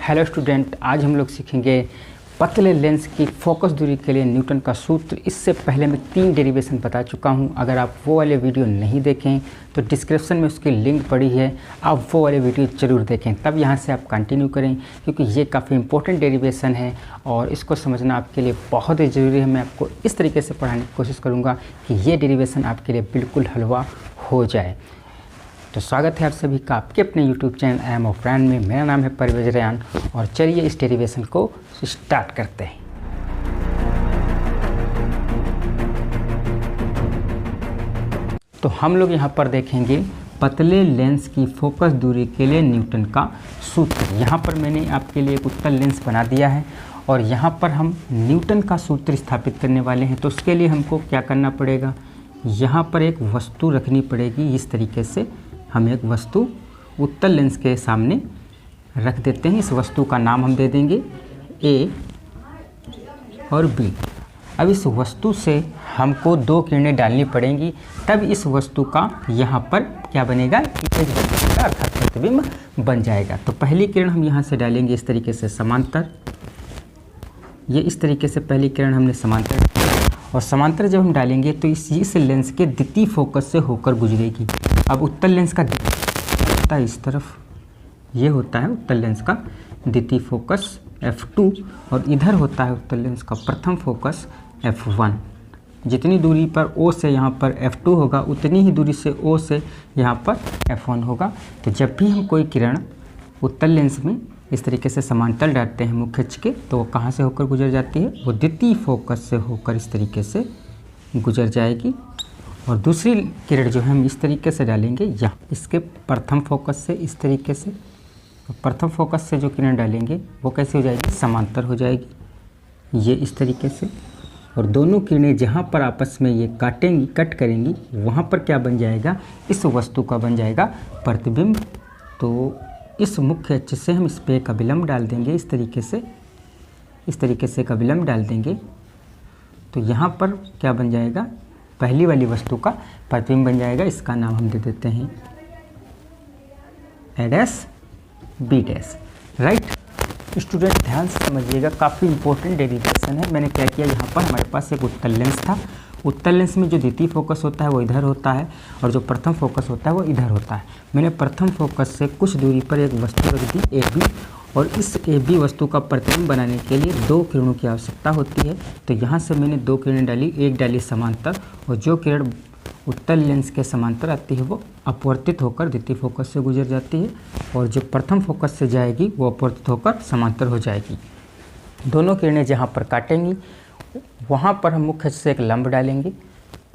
Hello student, आज हम लोग सीखेंगे पतले लेंस की फोकस दूरी के लिए न्यूटन का सूत्र। इससे पहले मैं 3 डेरिवेशन बता चुका हूं। अगर आप वो वाले वीडियो नहीं देखें तो डिस्क्रिप्शन में उसकी लिंक पड़ी है, आप वो वाले वीडियो ज़रूर देखें, तब यहां से आप कंटिन्यू करें, क्योंकि ये काफ़ी इंपॉर्टेंट डेरिवेशन है और इसको समझना आपके लिए बहुत ही ज़रूरी है। मैं आपको इस तरीके से पढ़ाने की कोशिश करूँगा कि ये डेरिवेशन आपके लिए बिल्कुल हलवा हो जाए। तो स्वागत है आप सभी का आपके अपने YouTube channel I am of friend में। मेरा नाम है परवेज रेयान और चलिए इस डेरिवेशन को स्टार्ट करते हैं। तो हम लोग यहाँ पर देखेंगे पतले लेंस की फोकस दूरी के लिए न्यूटन का सूत्र। यहाँ पर मैंने आपके लिए एक उत्तल लेंस बना दिया है और यहाँ पर हम न्यूटन का सूत्र स्थापित करने वाले हैं। तो उसके लिए हमको क्या करना पड़ेगा, यहाँ पर एक वस्तु रखनी पड़ेगी। इस तरीके से हम एक वस्तु उत्तल लेंस के सामने रख देते हैं। इस वस्तु का नाम हम दे देंगे ए और बी। अब इस वस्तु से हमको 2 किरणें डालनी पड़ेंगी, तब इस वस्तु का यहाँ पर क्या बनेगा, इमेज बन जाएगा, अर्थात प्रतिबिंब बन जाएगा। तो पहली किरण हम यहाँ से डालेंगे इस तरीके से समांतर। ये इस तरीके से पहली किरण हमने समांतर, और समांतर जब हम डालेंगे तो इस लेंस के द्वितीय फोकस से होकर गुजरेगी। अब उत्तल लेंस का होता है इस तरफ, ये होता है उत्तल लेंस का द्वितीय फोकस F2 और इधर होता है उत्तल लेंस का प्रथम फोकस F1। जितनी दूरी पर O से यहाँ पर F2 होगा उतनी ही दूरी से O से यहाँ पर F1 होगा। तो जब भी हम कोई किरण उत्तल लेंस में इस तरीके से समांतर डालते हैं मुख खींच के, तो वो कहाँ से होकर गुजर जाती है, वो द्वितीय फोकस से होकर इस तरीके से गुजर जाएगी। और दूसरी किरण जो है हम इस तरीके से डालेंगे यहाँ इसके प्रथम फोकस से, इस तरीके से। तो प्रथम फोकस से जो किरण डालेंगे वो कैसे हो जाएगी, समांतर हो जाएगी, ये इस तरीके से। और दोनों किरणें जहाँ पर आपस में ये कट करेंगी वहाँ पर क्या बन जाएगा, इस वस्तु का बन जाएगा प्रतिबिंब। तो इस मुख्य अक्ष से हम इस पर एक अभिलंब डाल देंगे, इस तरीके से एक अभिलंब डाल देंगे। तो यहाँ पर क्या बन जाएगा, पहली वाली वस्तु का प्रतिबिंब बन जाएगा। इसका नाम हम दे देते हैं A dash B dash. Right student, ध्यान से समझिएगा, काफ़ी इंपॉर्टेंट डेरिवेशन है। मैंने क्या किया, यहाँ पर हमारे पास एक उत्तल लेंस था। उत्तल लेंस में जो द्वितीय फोकस होता है वो इधर होता है और जो प्रथम फोकस होता है वो इधर होता है। मैंने प्रथम फोकस से कुछ दूरी पर एक वस्तु रख दी AB, और इस AB वस्तु का प्रतिबिंब बनाने के लिए 2 किरणों की आवश्यकता होती है। तो यहाँ से मैंने 2 किरणें डाली, एक डाली समांतर, और जो किरण उत्तल लेंस के समांतर आती है वो अपवर्तित होकर द्वितीय फोकस से गुजर जाती है, और जो प्रथम फोकस से जाएगी वो अपवर्तित होकर समांतर हो जाएगी। दोनों किरणें जहाँ पर काटेंगी वहाँ पर हम मुख्य से एक लंब डालेंगे,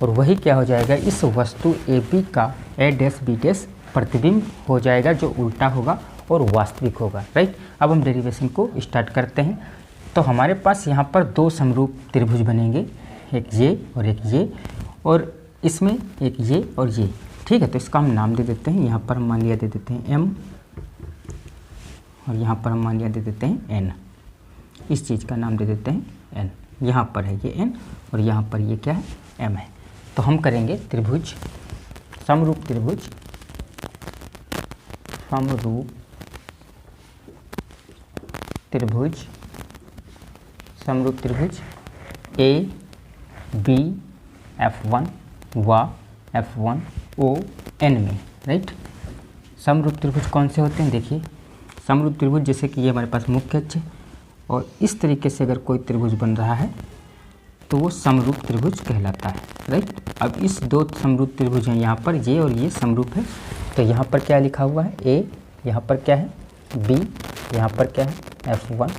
और वही क्या हो जाएगा, इस वस्तु AB का A डैश B डैश प्रतिबिंब हो जाएगा, जो उल्टा होगा और वास्तविक होगा। राइट, अब हम डेरिवेशन को स्टार्ट करते हैं। तो हमारे पास यहाँ पर 2 समरूप त्रिभुज बनेंगे, एक ये और एक ये, और इसमें एक ये और ये। ठीक है, तो इसका हम नाम दे देते हैं। यहाँ पर हम मान लिया दे देते हैं M, और यहाँ पर हम मान लिया दे देते हैं N। इस चीज़ का नाम दे देते हैं N। यहाँ पर है ये N और यहाँ पर ये क्या है, M है। तो हम करेंगे त्रिभुज, समरूप त्रिभुज, समरूप त्रिभुज A B F1 व F1 O N में। राइट, समरूप त्रिभुज कौन से होते हैं, देखिए समरूप त्रिभुज जैसे कि ये हमारे पास मुख्य अक्ष है, और इस तरीके से अगर कोई त्रिभुज बन रहा है तो वो समरूप त्रिभुज कहलाता है। राइट, अब इस 2 समरूप त्रिभुज हैं, यहाँ पर ये और ये समरूप है। तो यहाँ पर क्या लिखा हुआ है, A, यहाँ पर क्या है B, यहाँ पर क्या है F1,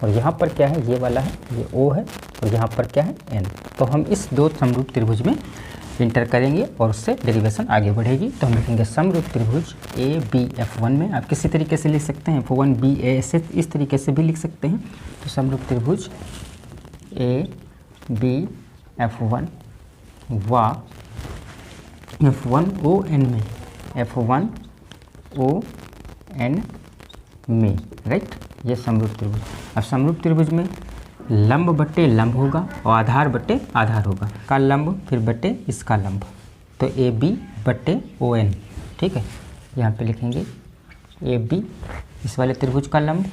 और यहाँ पर क्या है, ये वाला है, ये O है, और यहाँ पर क्या है N। तो हम इस 2 समरूप त्रिभुज में इंटर करेंगे और उससे डेरिवेशन आगे बढ़ेगी। तो हम लिखेंगे समरूप त्रिभुज ABF1 में। आप किसी तरीके से लिख सकते हैं, F1BA, ऐसे इस तरीके से भी लिख सकते हैं। तो समरूप त्रिभुज ABF1 व F1ON में, F1ON में। राइट, ये समरूप त्रिभुज। अब समरूप त्रिभुज में लंब बटे लंब होगा और आधार बटे आधार होगा, का लंब फिर बटे इसका लंब। तो AB बटे ON। ठीक है, यहाँ पे लिखेंगे AB इस वाले त्रिभुज का लंब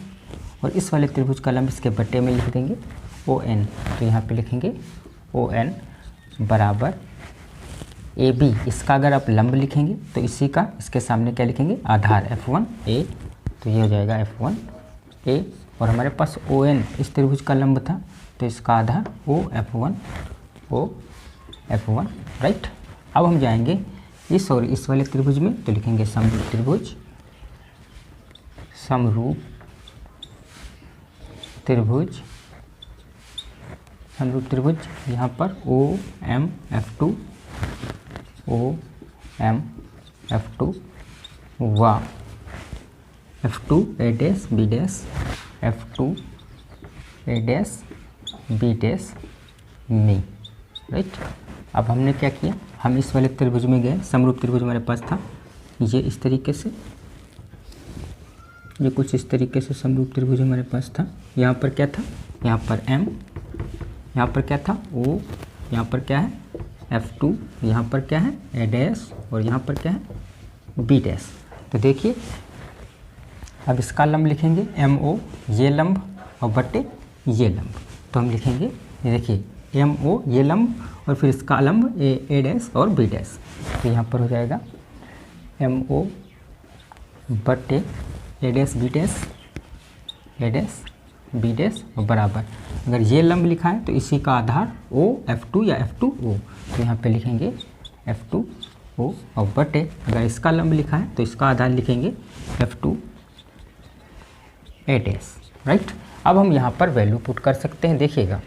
और इस वाले त्रिभुज का लंब इसके बट्टे में लिख देंगे ON। तो यहाँ पे लिखेंगे ON बराबर AB। इसका अगर आप लंब लिखेंगे तो इसी का इसके सामने क्या लिखेंगे, आधार F1A। तो ये हो जाएगा F1A। और हमारे पास ON इस त्रिभुज का लंब था, तो इसका आधार OF1 राइट। अब हम जाएंगे इस और इस वाले त्रिभुज में, तो लिखेंगे समरूप त्रिभुज यहाँ पर OMF2 व F2A dash B dash F2A dash B dash में राइट। अब हमने क्या किया, हम इस वाले त्रिभुज में गए, समरूप त्रिभुज हमारे पास था ये इस तरीके से, ये कुछ इस तरीके से समरूप त्रिभुज हमारे पास था। यहाँ पर क्या था, यहाँ पर M, यहाँ पर क्या था O, यहाँ पर क्या है F2, यहाँ पर क्या है A डैश और यहाँ पर क्या है B डैश। तो देखिए अब इसका लंब लिखेंगे MO, ये लंब और बट्टे ये लंब। तो हम लिखेंगे देखिए MO ये लंब और फिर इसका लंब A डैश और B डैश। तो यहाँ पर हो जाएगा MO बट्टे A डैश B डैश और बराबर, अगर ये लंब लिखा है तो इसी का आधार OF2 या F2O। तो यहाँ पे लिखेंगे F2O और बटे अगर इसका लंब लिखा है तो इसका आधार लिखेंगे F2A डैश राइट। अब हम यहाँ पर वैल्यू पुट कर सकते हैं। देखिएगा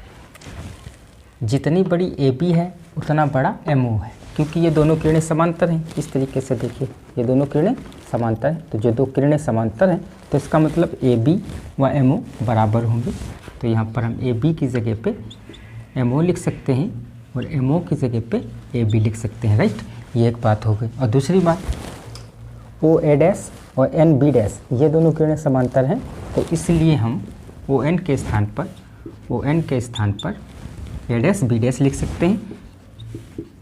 जितनी बड़ी AB है उतना बड़ा MO है, क्योंकि ये दोनों किरणें समांतर हैं। इस तरीके से देखिए ये दोनों किरणें समांतर हैं, तो जो दो किरणें समांतर हैं तो इसका मतलब AB व MO बराबर होंगे। तो यहाँ पर हम AB की जगह पे MO लिख सकते हैं और MO की जगह पे AB लिख सकते हैं राइट। ये एक बात हो गई। और दूसरी बात OA डैश और NB डैश ये दोनों किरणें समांतर हैं, तो इसलिए हम ON के स्थान पर A डैश B डैश लिख सकते हैं,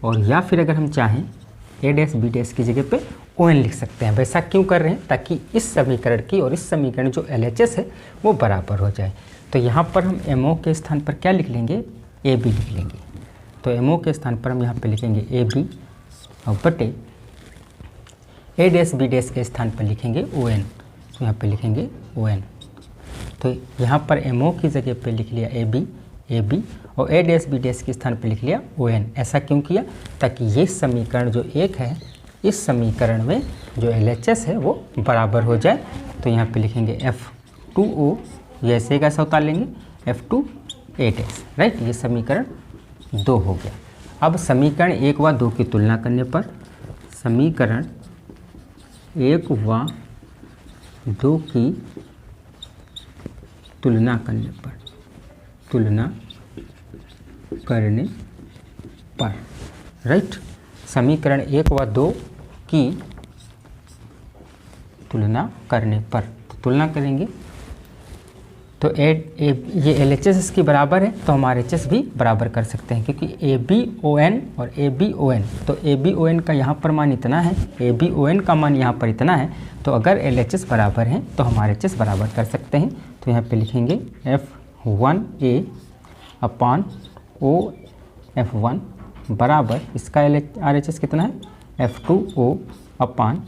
और या फिर अगर हम चाहें A डैश B डैश की जगह पे ON लिख सकते हैं। वैसा क्यों कर रहे हैं, ताकि इस समीकरण की और इस समीकरण जो LHS है वो बराबर हो जाए। तो यहाँ पर हम MO के स्थान पर क्या लिख लेंगे, AB लिख लेंगे। तो MO के स्थान पर हम यहाँ पे लिखेंगे AB और बटे A डैश B डैश के स्थान पर लिखेंगे ON। तो यहाँ पे लिखेंगे ON। तो यहाँ पर MO की जगह पे लिख लिया AB और A डैश B डैश के स्थान पर लिख लिया ON। ऐसा क्यों किया, ताकि ये समीकरण जो एक है इस समीकरण में जो LHS है वो बराबर हो जाए। तो यहाँ पे लिखेंगे F2O, ये ऐसे कैसा उतार लेंगे F2A डैश राइट। ये समीकरण 2 हो गया। अब समीकरण 1 व 2 की तुलना करने पर, समीकरण 1 व 2 की तुलना करने पर राइट, समीकरण 1 व 2 की तुलना करने पर तुलना करेंगे तो ये LHS इसकी बराबर है, तो हम RHS भी बराबर कर सकते हैं, क्योंकि ABON और ABON, तो ABON का यहाँ पर मान इतना है, ABON का मान यहाँ पर इतना है, तो अगर LHS बराबर है तो हम RHS बराबर कर सकते हैं। तो यहाँ पे लिखेंगे F1A अपान OF1 बराबर, इसका RHS कितना है F2O अपान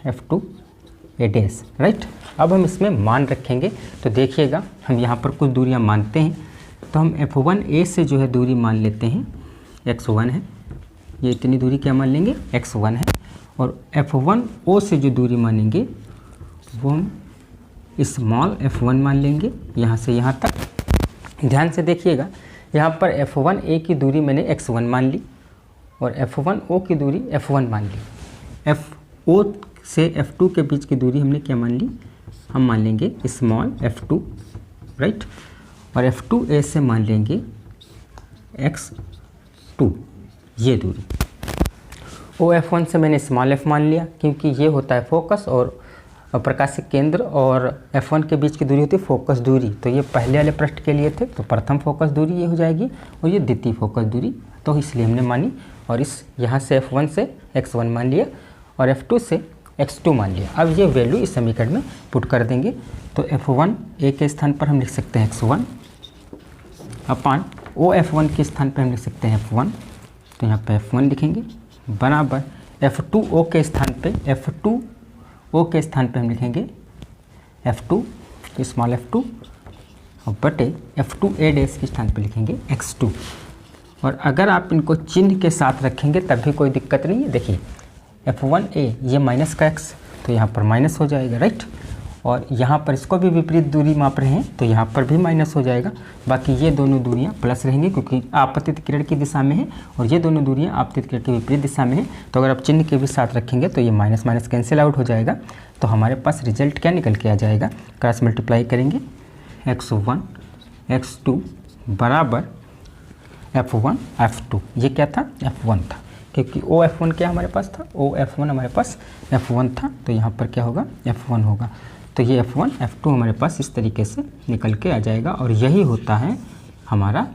F2A डैश राइट। अब हम इसमें मान रखेंगे। तो देखिएगा हम यहाँ पर कुछ दूरियाँ मानते हैं, तो हम F1A से जो है दूरी मान लेते हैं x1 है, ये इतनी दूरी क्या मान लेंगे x1 है, और F1O से जो दूरी मानेंगे वो हम स्मॉल f1 मान लेंगे यहाँ से यहाँ तक। ध्यान से देखिएगा यहाँ पर F1A की दूरी मैंने x1 मान ली और F1O की दूरी f1 मान ली। FO से F2 के बीच की दूरी हमने क्या मान ली, हम मान लेंगे स्मॉल f2 राइट, और F2A से मान लेंगे x2 ये दूरी। OF1 से मैंने स्मॉल f मान लिया, क्योंकि ये होता है फोकस और प्रकाशिक केंद्र, और F1 के बीच की दूरी होती है फोकस दूरी। तो ये पहले वाले पृष्ठ के लिए थे, तो प्रथम फोकस दूरी ये हो जाएगी और ये द्वितीय फोकस दूरी, तो इसलिए हमने मानी। और इस यहाँ से F1 से x1 मान लिया और F2 से x2 मान लिया। अब ये वैल्यू इस समीकरण में पुट कर देंगे तो f1 a के स्थान पर हम लिख सकते हैं x1 अपान ओ f1 के स्थान पर हम लिख सकते हैं f1, तो यहाँ पे f1 लिखेंगे बराबर f2 o के स्थान पे हम लिखेंगे f2 स्मॉल f2 और बटे f2 a डैश के स्थान पे लिखेंगे x2। और अगर आप इनको चिन्ह के साथ रखेंगे तब भी कोई दिक्कत नहीं है। देखिए f1a ये माइनस का x तो यहाँ पर माइनस हो जाएगा, राइट। और यहाँ पर इसको भी विपरीत दूरी माप रहे हैं तो यहाँ पर भी माइनस हो जाएगा। बाकी ये दोनों दूरियाँ प्लस रहेंगी क्योंकि आपतित किरण की दिशा में है और ये दोनों दूरियाँ आपतित किरण की विपरीत दिशा में है। तो अगर आप चिन्ह के भी साथ रखेंगे तो ये माइनस माइनस कैंसिल आउट हो जाएगा। तो हमारे पास रिजल्ट क्या निकल के आ जाएगा, क्रॉस मल्टीप्लाई करेंगे x1 x2 बराबर f1 f2। ये क्या था, f1 था क्योंकि ओ f1 क्या हमारे पास था, ओ f1 हमारे पास f1 था। तो यहाँ पर क्या होगा, f1 होगा। तो ये f1 f2 हमारे पास इस तरीके से निकल के आ जाएगा और यही होता है हमारा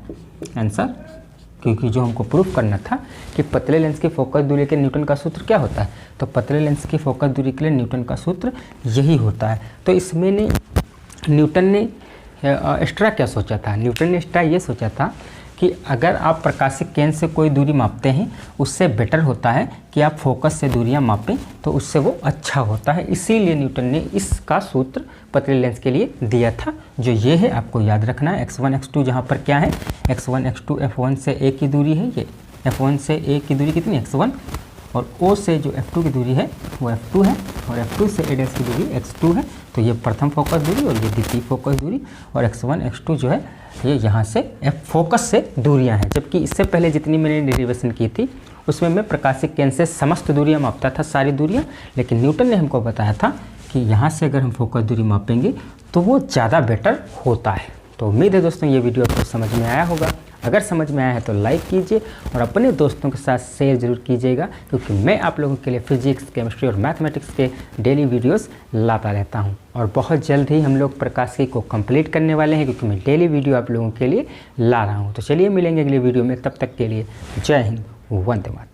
आंसर। क्योंकि जो हमको प्रूफ करना था कि पतले लेंस की फोकस दूरी के न्यूटन का सूत्र क्या होता है, तो पतले लेंस की फोकस दूरी के लिए न्यूटन का सूत्र यही होता है। तो इसमें न्यूटन ने एक्स्ट्रा क्या सोचा था, न्यूटन ने एक्स्ट्रा ये सोचा था कि अगर आप प्रकाशिक केंद्र से कोई दूरी मापते हैं उससे बेटर होता है कि आप फोकस से दूरियां मापें, तो उससे वो अच्छा होता है। इसीलिए न्यूटन ने इसका सूत्र पतले लेंस के लिए दिया था, जो ये है, आपको याद रखना है। x1 x2 जहाँ पर क्या है, x1 x2 f1 से a की दूरी है, ये f1 से a की दूरी कितनी है x1, और o से जो f2 की दूरी है वो f2 है, और f2 से a डैश की दूरी x2 है। तो ये प्रथम फोकस दूरी और ये द्वितीय फोकस दूरी, और x1 x2 जो है ये यहाँ से फोकस से दूरियां हैं। जबकि इससे पहले जितनी मैंने डेरिवेशन की थी उसमें मैं प्रकाशिक केंद्र से समस्त दूरियां मापता था, सारी दूरियां, लेकिन न्यूटन ने हमको बताया था कि यहाँ से अगर हम फोकस दूरी मापेंगे तो वो ज़्यादा बेटर होता है। तो उम्मीद है दोस्तों ये वीडियो आपको समझ में आया होगा। अगर समझ में आया है तो लाइक कीजिए और अपने दोस्तों के साथ शेयर ज़रूर कीजिएगा, क्योंकि मैं आप लोगों के लिए फिजिक्स, केमिस्ट्री और मैथमेटिक्स के डेली वीडियोस लाता रहता हूं। और बहुत जल्द ही हम लोग प्रकाशिकी को कंप्लीट करने वाले हैं, क्योंकि मैं डेली वीडियो आप लोगों के लिए ला रहा हूं। तो चलिए मिलेंगे अगले वीडियो में, तब तक के लिए जय हिंद, वंदे मातरम।